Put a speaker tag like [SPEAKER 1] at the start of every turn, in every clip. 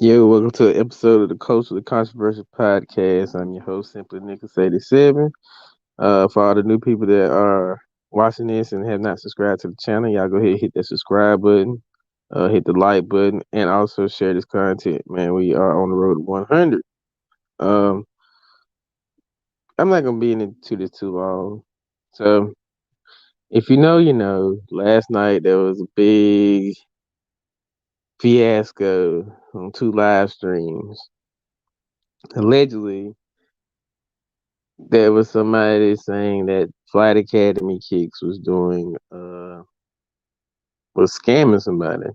[SPEAKER 1] Yo, welcome to an episode of the Coast of the Controversial Podcast. I'm your host, Simply Nicholas 87. For all the new people that are watching this and have not subscribed to the channel, y'all go ahead and hit that subscribe button, hit the like button, and also share this content. Man, we are on the road to 100. Um, I'm not gonna be into this too long. So, if you know, you know. Last night there was a big fiasco on two live streams. Allegedly, there was somebody saying that Flight Academy Kicks was scamming somebody.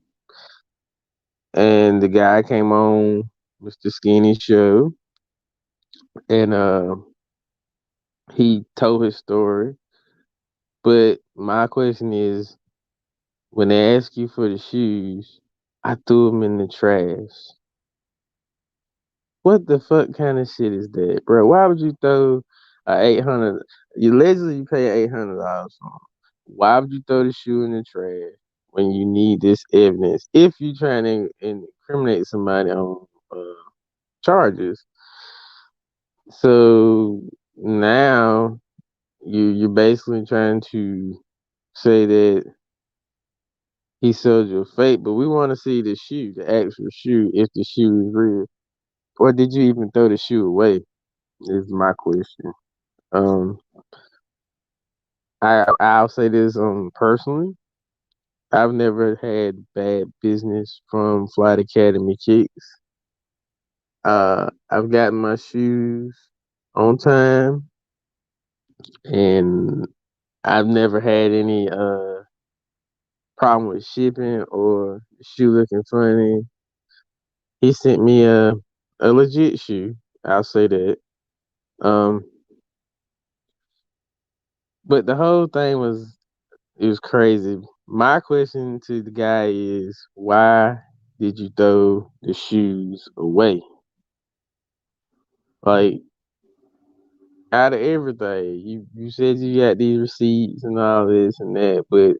[SPEAKER 1] And the guy came on Mr. Skinny show and he told his story. But my question is, when they ask you for the shoes, I threw them in the trash. What the fuck kind of shit is that, bro? Why would you throw a 800? You allegedly pay $800 for 'em. Why would you throw the shoe in the trash when you need this evidence? If you're trying to incriminate somebody on charges, so now you're basically trying to say that he sold you a fake, but we want to see the shoe, the actual shoe, if the shoe is real, or did you even throw the shoe away? Is my question. Um, I'll say this personally. I've never had bad business from Flight Academy Kicks. I've gotten my shoes on time, and I've never had any problem with shipping or the shoe looking funny. He sent me a legit shoe. I'll say that. Um, but the whole thing was it was crazy. My question to the guy is, why did you throw the shoes away? Like, out of everything, you said you got these receipts and all this and that, but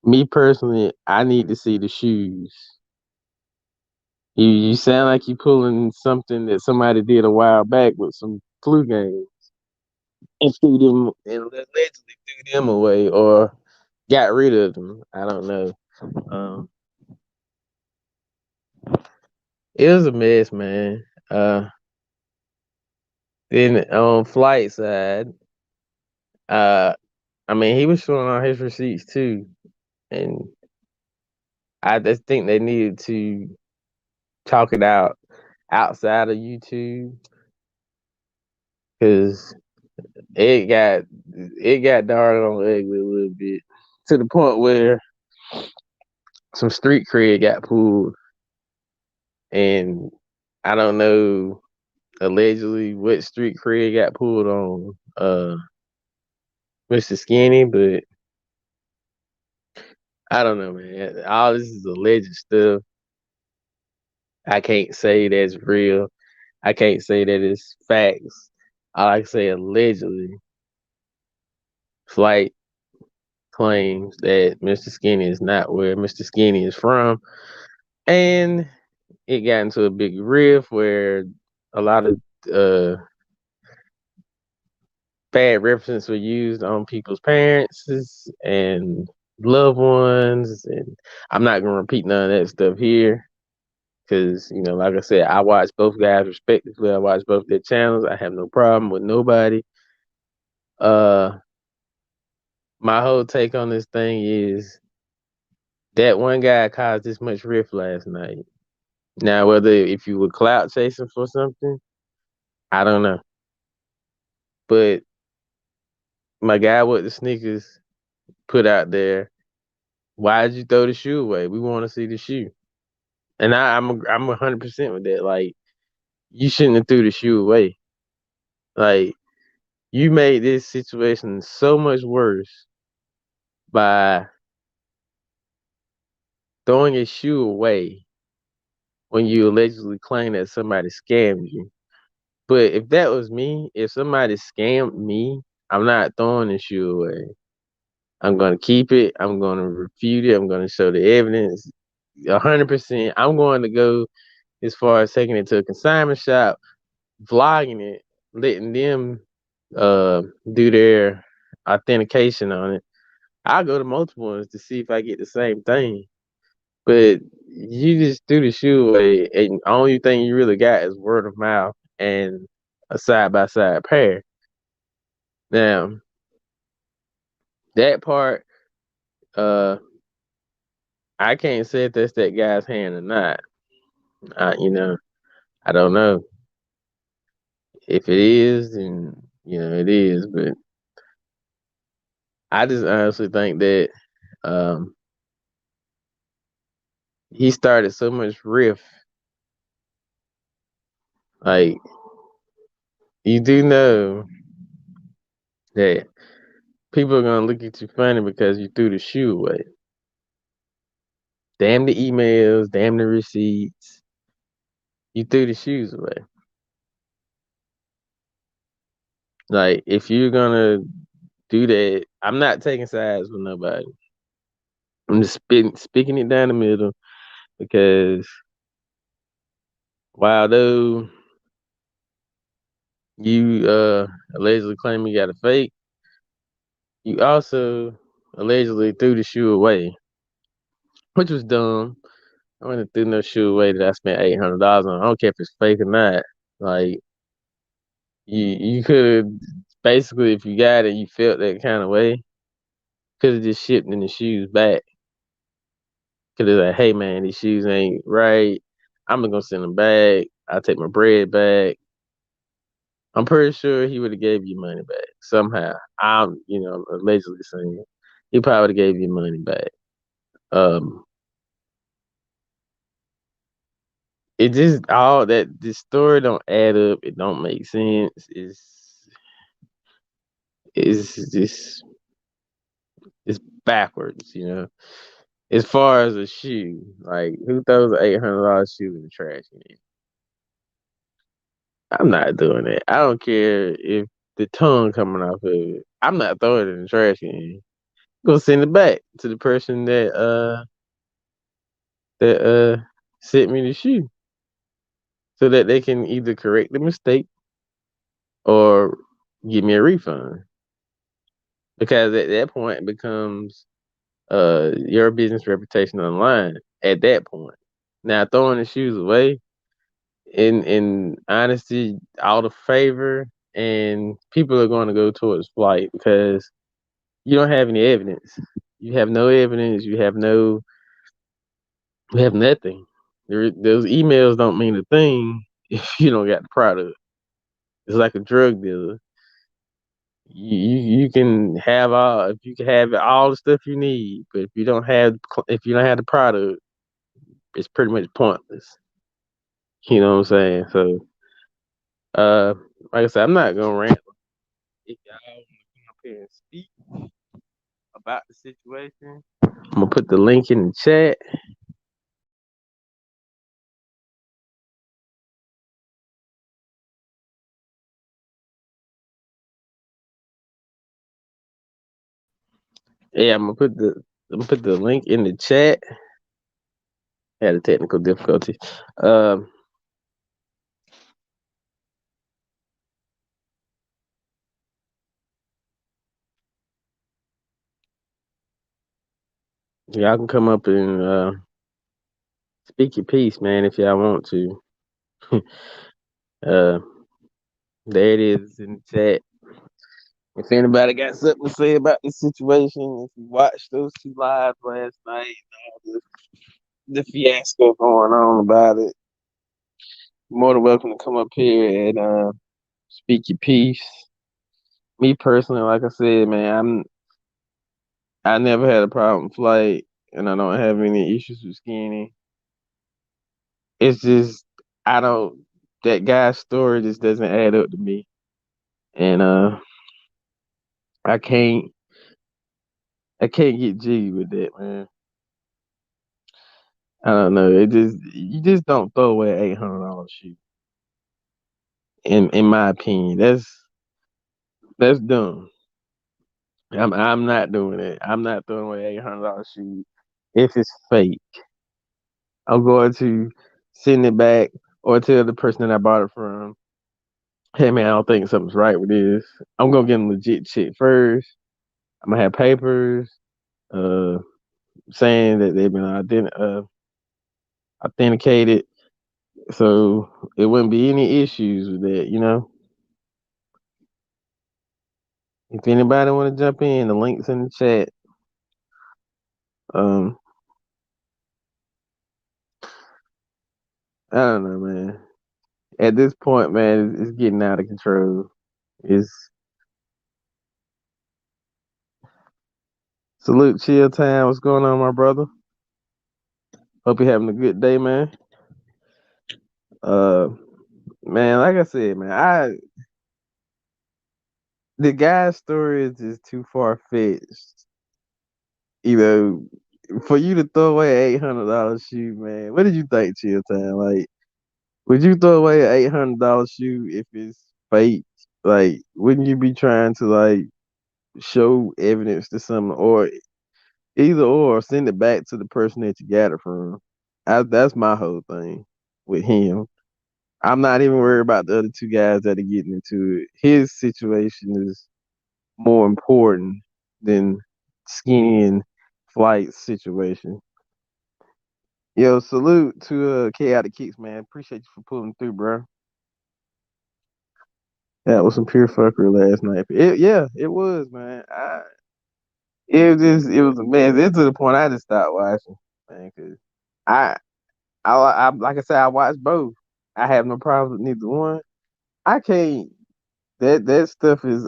[SPEAKER 1] me personally, I need to see the shoes. You sound like you pulling something that somebody did a while back with some flu games and threw them and allegedly threw them away or got rid of them. I don't know. Um, it was a mess, man. Then on flight side, uh, I mean, he was showing all his receipts too, and I just think they needed to talk it out outside of YouTube because it got it got dark on ugly a little bit to the point where some street cred got pulled, and I don't know allegedly what street cred got pulled on Mr. Skinny, but I don't know, man. All this is alleged stuff. I can't say that's real. I can't say that it's facts. I can say allegedly. Flight claims that Mr. Skinny is not where Mr. Skinny is from, and it got into a big riff where a lot of uh, bad references were used on people's parents and loved ones, and I'm not gonna repeat none of that stuff here because like I said, I watch both guys respectively. I watch both their channels. I have no problem with nobody. Uh, my whole take on this thing is that one guy caused this much rift last night. Now, whether if you were clout chasing for something, I don't know. But my guy with the sneakers put out there, why did you throw the shoe away? We want to see the shoe. And I'm 100% with that. Like, you shouldn't have threw the shoe away. Like, you made this situation so much worse by throwing a shoe away when you allegedly claim that somebody scammed you. But if that was me, if somebody scammed me, I'm not throwing the shoe away. I'm gonna keep it. I'm gonna refute it. I'm gonna show the evidence. 100%. I'm going to go as far as taking it to a consignment shop, vlogging it, letting them uh do their authentication on it. I'll go to multiple ones to see if I get the same thing. But you just threw the shoe away, and the only thing you really got is word of mouth and a side by side pair. Now that part, uh, I can't say if that's that guy's hand or not. You know, I don't know. If it is, then it is. But I just honestly think that um, he started so much riff. Like, you do know that people are gonna look at you funny because you threw the shoe away. Damn the emails, damn the receipts. You threw the shoes away. Like, if you're gonna do that, I'm not taking sides with nobody. I'm just speaking it down the middle because while though you allegedly claim you got a fake, you also allegedly threw the shoe away, which was dumb. I wouldn't have threw no shoe away that I spent $800 on. I don't care if it's fake or not. Like, you could have basically, if you got it, you felt that kind of way, could have just shipped in the shoes back. Could have like, hey man, these shoes ain't right. I'm just gonna send them back. I'll take my bread back. I'm pretty sure he would have gave you money back somehow. I'm, allegedly saying he probably would have gave you money back. Um, it just all that this story don't add up. It don't make sense. It's just it's backwards. As far as a shoe, like who throws an $800 shoe in the trash can? I'm not doing it. I don't care if the tongue coming off of it. I'm not throwing it in the trash can. Go send it back to the person that sent me the shoe so that they can either correct the mistake or give me a refund. Because at that point it becomes your business reputation online at that point. Now throwing the shoes away in honesty, out of favor, and people are going to go towards flight because you don't have any evidence. You have no evidence. You have nothing. Those emails don't mean a thing if you don't got the product. It's like a drug dealer. You can have all if you can have all the stuff you need, but if you don't have the product, it's pretty much pointless. You know what I'm saying? So, uh, like I said, I'm not gonna rant. If y'all want to come up here and speak about the situation, I'm gonna put the link in the chat. Yeah, I'm gonna put the link in the chat. Had a technical difficulty. Um, y'all can come up and speak your piece, man, if y'all want to. uh, there it is in the chat. If anybody got something to say about this situation, if you watched those two lives last night, the fiasco going on about it, you're more than welcome to come up here and speak your piece. Me personally, like I said, man, I never had a problem with flight, and I don't have any issues with skinny. It's just I don't that guy's story just doesn't add up to me, and I can't I can't get jiggy with that, man. I don't know. You just don't throw away $800 shoe. In my opinion, that's dumb. I'm not doing it. I'm not throwing away $800 shoe if it's fake. I'm going to send it back or tell the person that I bought it from, hey man, I don't think something's right with this. I'm gonna get them legit shit first. I'm gonna have papers uh saying that they've been authenticated, so it wouldn't be any issues with that. If anybody want to jump in, the links in the chat. Um, I don't know, man. At this point, man, it's getting out of control. It's salute, chill time. What's going on, my brother? Hope you're having a good day, man. Uh, man, like I said, man, the guy's story is just too far fetched. You for you to throw away $800 shoe, man. What did you think, chill time? Like, would you throw away an $800 shoe if it's fake? Like, wouldn't you be trying to like show evidence to someone, or either or send it back to the person that you got it from? That's my whole thing with him. I'm not even worried about the other two guys that are getting into it. His situation is more important than Skinny and Flight's situation. Yo, salute to Chaotic Kicks, man. Appreciate you for pulling through, bro. That was some pure fuckery last night. Yeah, it was, man. It was man. It's to the point I just stopped watching, man. Cause I, like I said, I watched both. I have no problem with neither one. I can't. That stuff is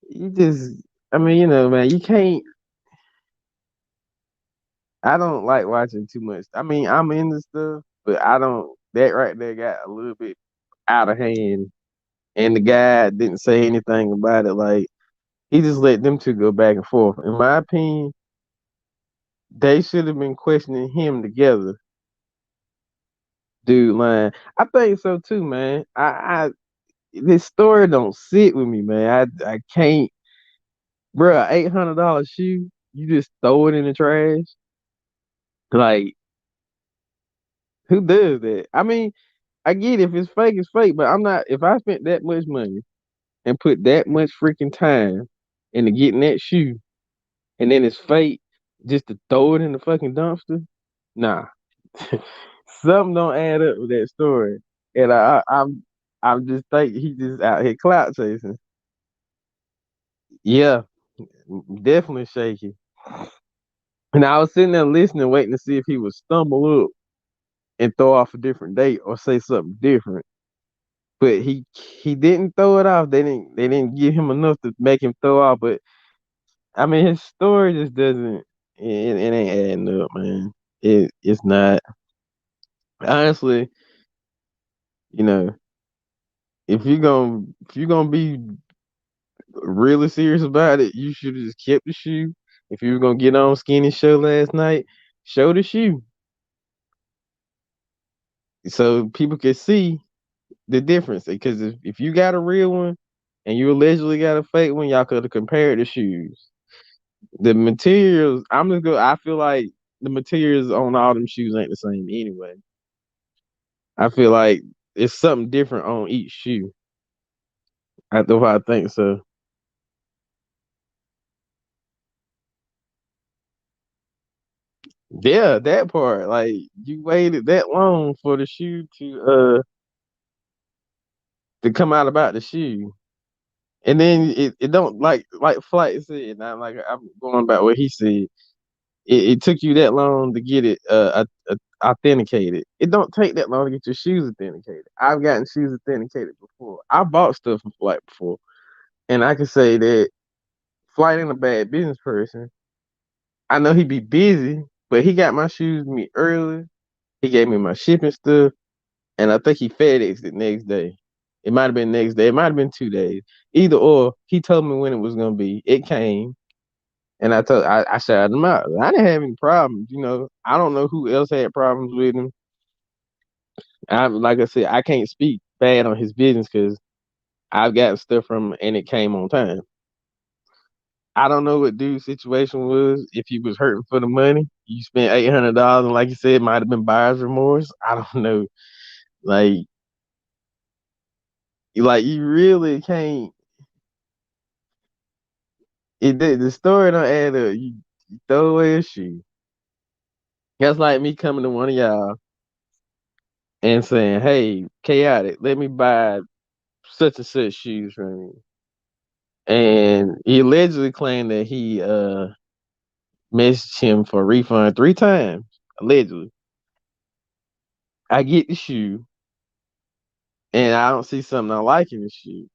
[SPEAKER 1] you just. I mean, man. You can't. I don't like watching too much. I mean, I'm into stuff, but I don't. That right there got a little bit out of hand, and the guy didn't say anything about it. Like he just let them two go back and forth. In my opinion, they should have been questioning him together. Dude, man, I think so too, man. This story don't sit with me, man. I can't, bro. $800 shoe, you just throw it in the trash. Like, who does that? I mean, I get if it's fake, it's fake. But I'm not. If I spent that much money and put that much freaking time into getting that shoe, and then it's fake, just to throw it in the fucking dumpster, nah. Something don't add up with that story. And I'm just thinking he just out here clout chasing. Yeah, definitely shaky. And I was sitting there listening, waiting to see if he would stumble up and throw off a different date or say something different. But he didn't throw it off. They didn't give him enough to make him throw off. But I mean, his story just doesn't. It ain't adding up, man. It's not. Honestly, you know, if you're gonna be really serious about it, you should have just kept the shoe. If you were gonna get on Skinny show last night, show the shoe so people could see the difference. Because if you got a real one and you allegedly got a fake one, y'all could have compared the shoes. The materials, I feel like the materials on all them shoes ain't the same anyway. I feel like it's something different on each shoe. That's what I think so. Yeah, that part. Like you waited that long for the shoe to come out about the shoe. And then it don't like Flight said, and I'm going about what he said. It took you that long to get it authenticated. It don't take that long to get your shoes authenticated. I've gotten shoes authenticated before. I bought stuff from Flight before, and I can say that Flight ain't a bad business person. I know he be busy, but he got my shoes to me early. He gave me my shipping stuff, and I think he FedExed it next day. It might have been next day. It might have been 2 days. Either or, he told me when it was gonna be. It came, and I shouted him out. I didn't have any problems. I don't know who else had problems with him. Like I said, I can't speak bad on his business because I've got stuff from him and it came on time. I don't know what dude's situation was, if he was hurting for the money. you spent $800, and like you said, it might have been buyer's remorse. I don't know. Like, you really can't. The story don't add up. You throw away a shoe. That's like me coming to one of y'all and saying, "Hey, chaotic, let me buy such and such shoes from you." And he allegedly claimed that he messaged him for a refund 3 times. Allegedly, I get the shoe, and I don't see something I like in the shoe.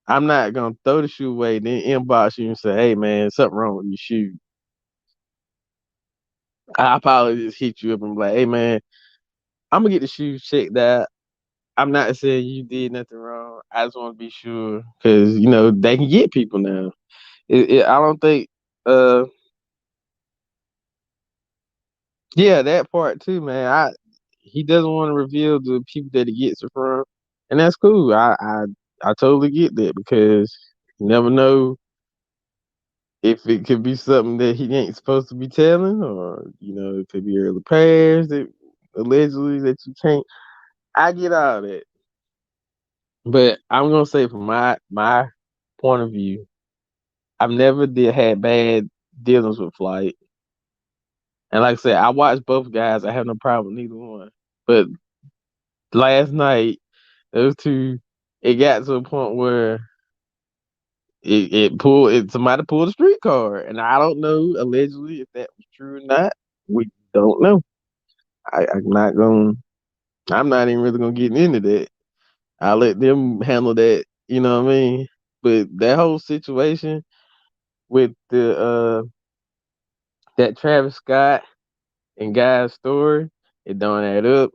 [SPEAKER 1] I'm not gonna throw the shoe away, then inbox you and say, "Hey man, something wrong with your shoe." I probably just hit you up and be like, "Hey man, I'm gonna get the shoes checked out. I'm not saying you did nothing wrong. I just want to be sure because they can get people now. I don't think. Uh, yeah, that part too, man. He doesn't want to reveal the people that he gets it from, and that's cool. I totally get that because you never know if it could be something that he ain't supposed to be telling, or it could be early pairs that allegedly that you can't. I get all that, but I'm gonna say from my point of view, I've never did had bad dealings with flight, and like I said, I watched both guys. I have no problem with neither one, but last night those two, it got to a point where somebody pulled a street car, and I don't know allegedly if that was true or not. We don't know. I'm not going. I'm not even really gonna get into that. I'll let them handle that. You know what I mean? But that whole situation with the that Travis Scott and guy's story, it don't add up.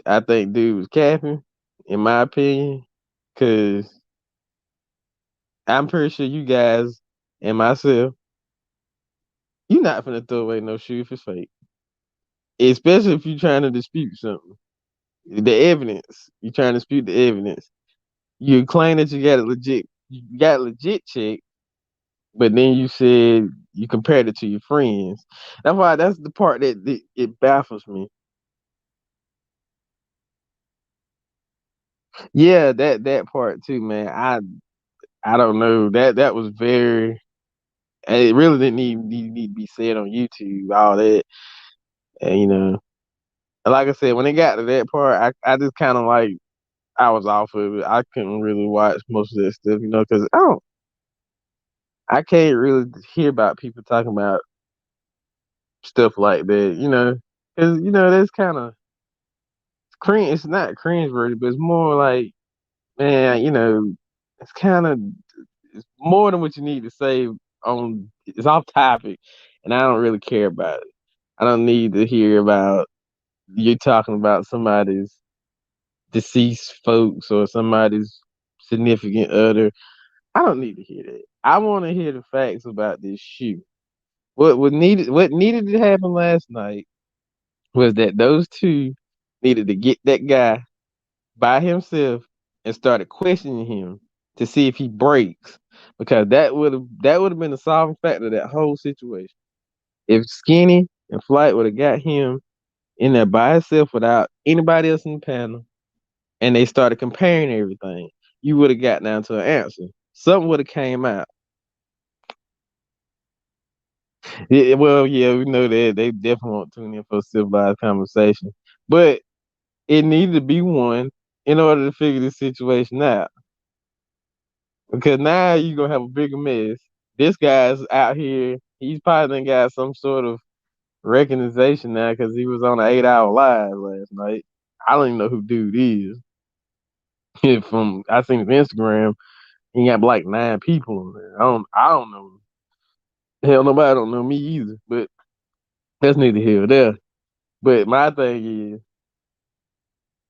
[SPEAKER 1] I think dude was capping, in my opinion, because I'm pretty sure you guys and myself, you're not finna throw away no shoe if it's fake. Especially if you're trying to dispute something. The evidence. You're trying to dispute the evidence. You claim that you got legit check, but then you said you compared it to your friends. That's the part that it baffles me. Yeah, that part too, man. I don't know. That was very. It really didn't need to be said on YouTube. All that, and like I said, when it got to that part, I just kind of like I was off of it. I couldn't really watch most of that stuff, because I can't really hear about people talking about stuff like that, because that's kind of cringe. It's not cringe worthy, but it's more like, man, it's kind of it's more than what you need to say on. It's off topic, and I don't really care about it. I don't need to hear about you talking about somebody's deceased folks or somebody's significant other. I don't need to hear that. I want to hear the facts about this shoe. What needed to happen last night was that those two needed to get that guy by himself and started questioning him to see if he breaks, because that would have been the solving factor of that whole situation. If Skinny and Flight would have got him in there by himself without anybody else in the panel, and they started comparing everything, you would have got down to an answer. Something would have came out. Yeah, well, yeah, we know that they definitely won't tune in for a civilized conversation, but it needed to be one in order to figure this situation out. Because now you're gonna have a bigger mess. This guy's out here. He's probably done got some sort of recognition now because he was on an 8-hour live last night. I don't even know who dude is. From I seen his Instagram, he got like 9 people on there. I don't know. Hell, nobody don't know me either. But that's neither here nor there. But my thing is,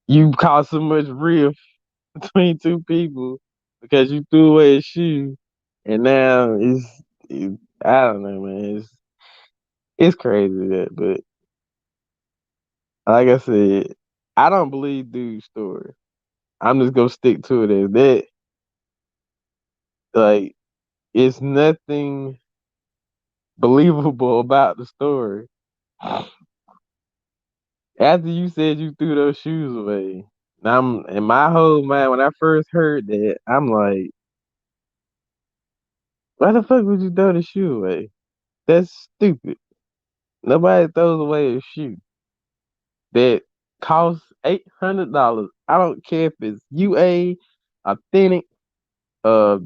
[SPEAKER 1] you caused so much rift between two people because you threw away a shoe, and now I don't know, man. It's crazy that, but like I said, I don't believe dude's story. I'm just gonna stick to it as that. Like, it's nothing believable about the story. After you said you threw those shoes away, I'm in my whole mind when I first heard that, I'm like, why the fuck would you throw the shoe away? That's stupid. Nobody throws away a shoe that costs $800. I don't care if it's UA, authentic, uh,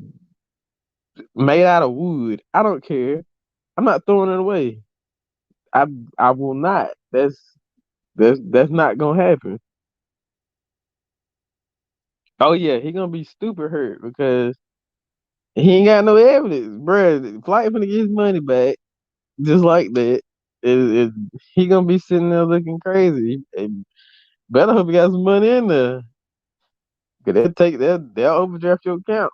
[SPEAKER 1] made out of wood. I don't care. I'm not throwing it away. I I will not. That's not gonna happen. Oh yeah, he gonna be stupid hurt because he ain't got no evidence, bruh. Flight finna get his money back just like that. It, he gonna be sitting there looking crazy. And better hope he got some money in there. Cause they'll overdraft your account.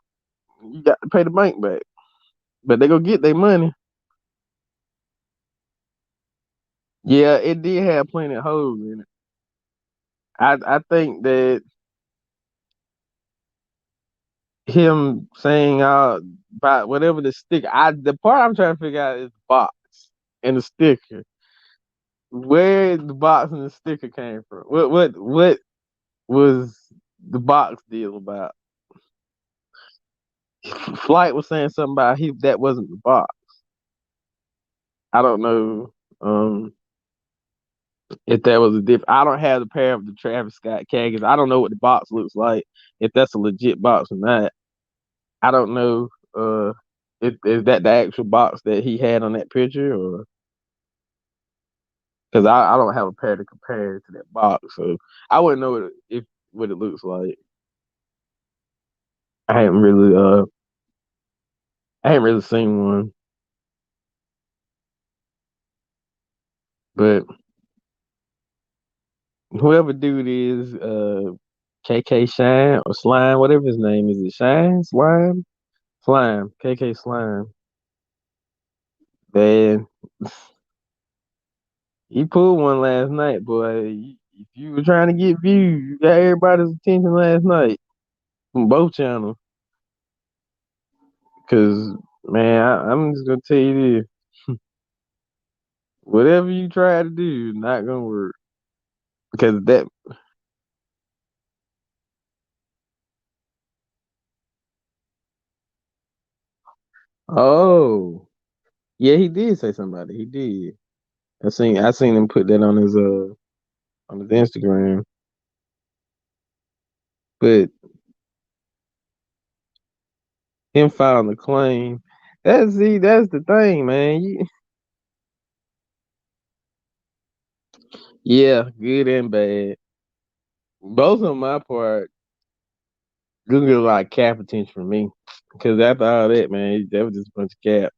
[SPEAKER 1] You got to pay the bank back. But they gonna get their money. Yeah, it did have plenty of holes in it. I think that him saying about whatever the sticker. The part I'm trying to figure out is the box and the sticker. Where the box and the sticker came from? What was the box deal about? Flight was saying something about he that wasn't the box. I don't know if that was a diff. I don't have the pair of the Travis Scott khakis. I don't know what the box looks like. If that's a legit box or not. I don't know. If is that the actual box that he had on that picture, or because I don't have a pair to compare to that box, so I wouldn't know what it looks like. I haven't really I haven't really seen one, but whoever dude is, KK Shine or Slime, whatever his name is, it Shine Slime Slime KK Slime. Man, he pulled one last night, boy. If you were trying to get views, you got everybody's attention last night from both channels. Cause man, I'm just gonna tell you this: whatever you try to do, not gonna work. Because that, oh yeah, he did say somebody. He did. I seen him put that on his Instagram. But him filing the claim, that's the thing, man. Yeah, good and bad. Both on my part, gonna get a lot of cap attention from me. Because after all that, man, that was just a bunch of cap.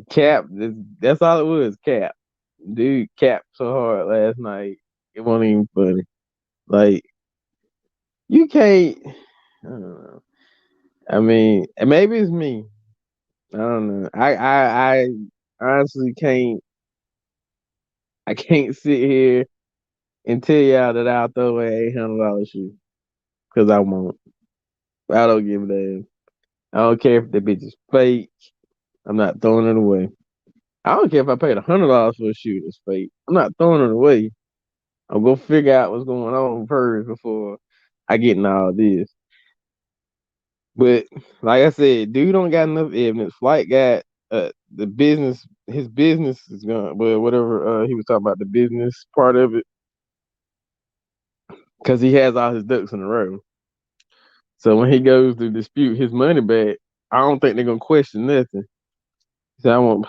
[SPEAKER 1] Cap, that's all it was, cap. Dude capped so hard last night, it wasn't even funny. Like, you can't, I don't know. I mean, and maybe it's me. I don't know. I honestly I can't sit here and tell y'all that I'll throw away $800 shoe. Because I won't. I don't give a damn. I don't care if the bitch is fake. I'm not throwing it away. I don't care if I paid $100 for a shoe that's fake. I'm not throwing it away. I'll go figure out what's going on first before I get in all this. But like I said, dude don't got enough evidence. Flight got the business. His business is gonna, well, whatever he was talking about the business part of it, because he has all his ducks in a row. So when he goes to dispute his money back, I don't think they're gonna question nothing. So I won't.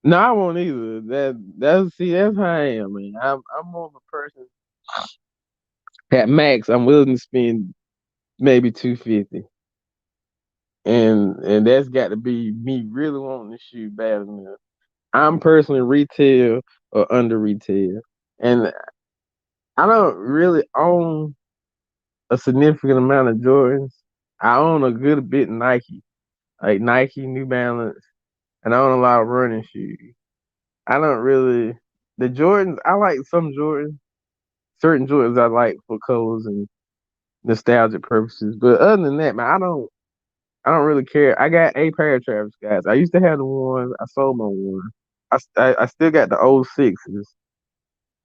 [SPEAKER 1] No, I won't either. That's how I am, man. I'm more of a person. At max, I'm willing to spend maybe 250, and that's got to be me really wanting to shoot bad enough. I'm personally retail or under retail, and I don't really own a significant amount of Jordans. I own a good bit of Nike, like Nike, New Balance, and I own a lot of running shoes. I don't really the Jordans. I like some Jordans, certain Jordans I like for colors and nostalgic purposes. But other than that, man, I don't really care. I got a pair of Travis Scotts. I used to have the ones. I sold my one. I still got the old sixes.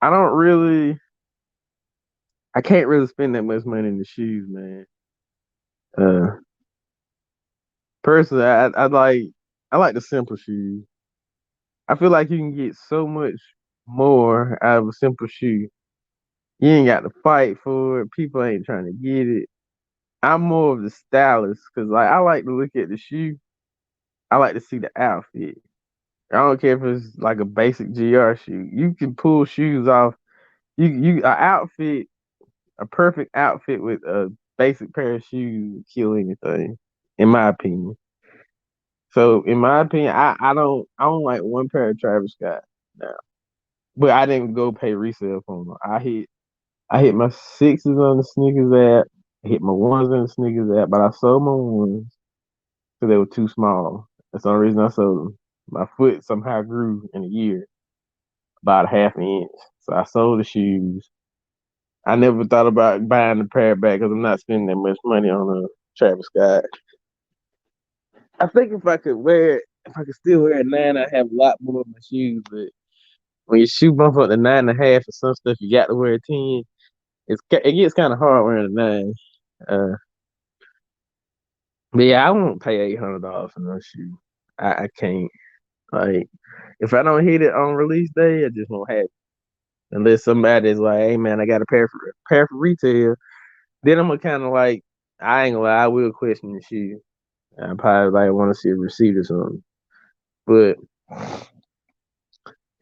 [SPEAKER 1] I don't really, I can't really spend that much money in the shoes, man. Uh, Personally, I like the simple shoes. I feel like you can get so much more out of a simple shoe. You ain't got to fight for it. People ain't trying to get it. I'm more of the stylist because like I like to look at the shoe. I like to see the outfit. I don't care if it's like a basic GR shoe. You can pull shoes off. You a outfit, a perfect outfit with a basic pair of shoes would kill anything, in my opinion. So in my opinion, I don't like one pair of Travis Scott now. But I didn't go pay resale for them. I hit my sixes on the sneakers app. I hit my ones on the sneakers app, but I sold my ones because they were too small. That's the only reason I sold them. My foot somehow grew in a year, about a half an inch. So I sold the shoes. I never thought about buying the pair back because I'm not spending that much money on a Travis Scott. I think if I could still wear a nine, I'd have a lot more of my shoes. But when your shoe bump up to 9.5 for some stuff, you got to wear a 10. It gets kind of hard wearing a nine. Uh, but yeah, I won't pay $800 for no shoe. I can't. Like if I don't hit it on release day, I just won't have it. Unless somebody's like, "Hey man, I got a pair for retail." Then I'm gonna kind of like, I ain't gonna lie, I will question the shoe. I probably like want to see a receipt or something. But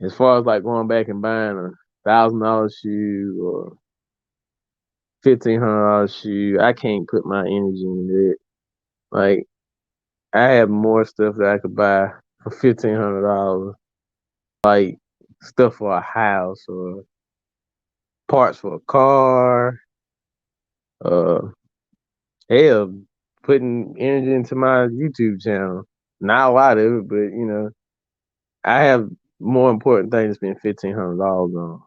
[SPEAKER 1] as far as like going back and buying $1,000 shoe or $1,500 shoe, I can't put my energy in it. Like I have more stuff that I could buy for $1,500, like stuff for a house or parts for a car. Uh, Hell, putting energy into my YouTube channel. Not a lot of it, but I have more important things to spend $1,500 on.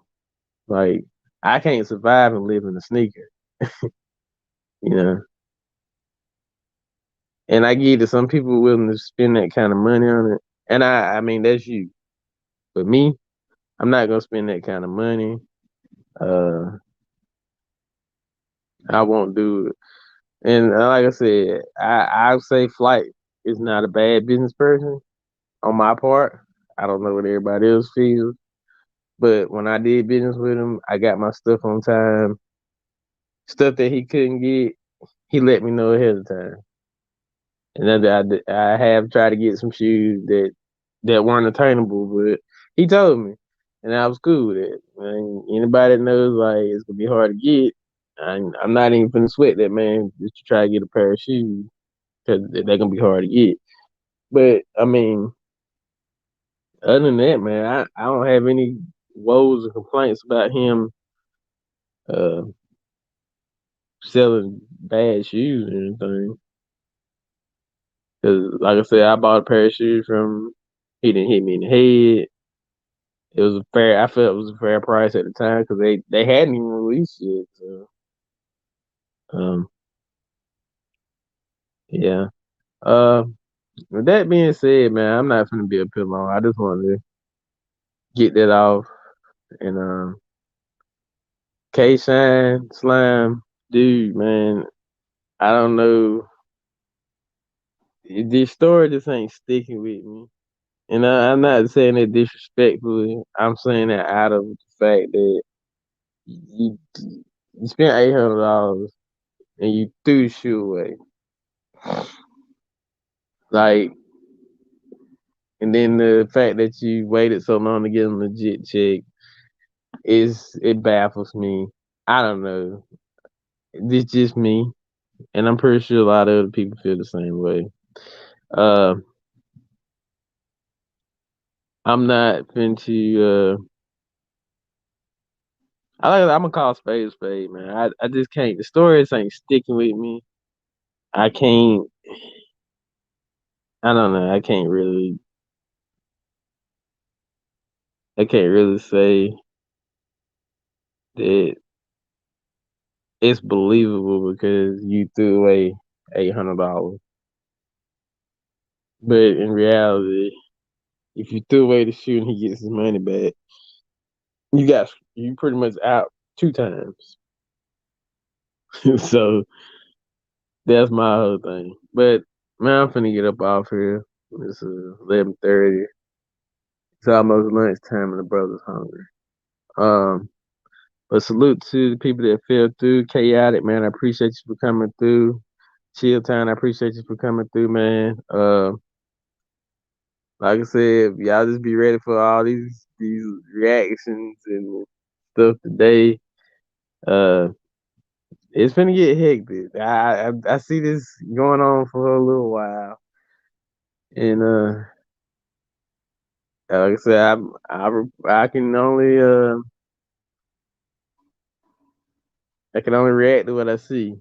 [SPEAKER 1] Like I can't survive and live in a sneaker, you know. And I get that some people are willing to spend that kind of money on it. And I mean that's you. But me, I'm not gonna spend that kind of money. Uh, I won't do it. And like I said, I say Flight is not a bad business person on my part. I don't know what everybody else feels, but when I did business with him, I got my stuff on time. Stuff that he couldn't get, he let me know ahead of time. And then I have tried to get some shoes that weren't attainable, but he told me, and I was cool with it. And anybody that knows like it's gonna be hard to get, I'm not even gonna sweat that man just to try to get a pair of shoes because they're gonna be hard to get. But I mean, other than that, man, I don't have any woes or complaints about him uh, selling bad shoes or anything. Because, like I said, I bought a pair of shoes from. He didn't hit me in the head. It was a fair. I felt it was a fair price at the time because they hadn't even released yet. So, um, yeah. Uh, with that being said, man, I'm not gonna be a pillow. I just wanted to get that off. And K Shine Slime, dude, man, I don't know. This story just ain't sticking with me. And I'm not saying it disrespectfully. I'm saying that out of the fact that you you spent $800 and you threw the shoe away. Like, and then the fact that you waited so long to get a legit check it baffles me. I don't know. It's just me, and I'm pretty sure a lot of other people feel the same way. Uh, I'm not into. I'm gonna call spade a spade, man. I just can't. The stories ain't sticking with me. I can't. I don't know. I can't really say that it's believable because you threw away $800. But in reality, if you threw away the shoe and he gets his money back, you pretty much out 2 times. So that's my whole thing. But man, I'm finna get up off here. It's 11:30. It's almost lunchtime and the brother's hungry. Um, but salute to the people that fell through. Chaotic, man. I appreciate you for coming through. Chill Town, I appreciate you for coming through, man. Like I said, y'all just be ready for all these reactions and stuff today. Uh, it's finna get hectic. I see this going on for a little while, and like I said, I can only I can only react to what I see.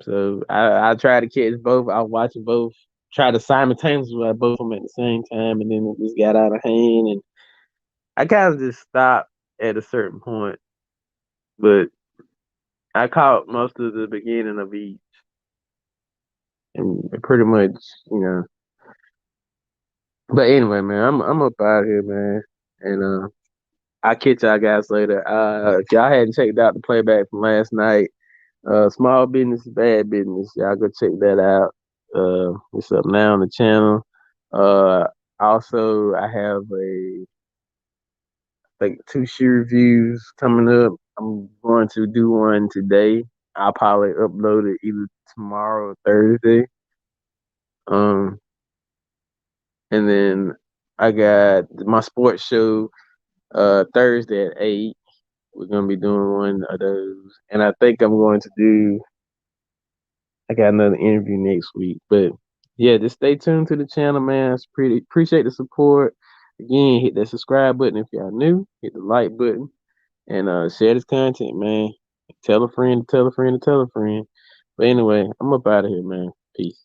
[SPEAKER 1] So I try to catch both. I watch both. Try to simultaneously watch both of them at the same time, and then it just got out of hand, and I kind of just stopped at a certain point. But I caught most of the beginning of each, and pretty much, you know. But anyway, man, I'm up out of here, man, and I'll catch y'all guys later. If y'all hadn't checked out the playback from last night, small business, bad business, y'all go check that out. It's up now on the channel. Uh, also, I have I think 2 shoe reviews coming up. I'm going to do one today. I'll probably upload it either tomorrow or Thursday. Um, and then I got my sports show Thursday at 8. We're gonna be doing one of those, and I think I'm going to do. I got another interview next week, but yeah, just stay tuned to the channel, man. It's pretty appreciate the support. Again, hit that subscribe button if y'all new. Hit the like button and share this content, man. Tell a friend, tell a friend, tell a friend. But anyway, I'm up out of here, man. Peace.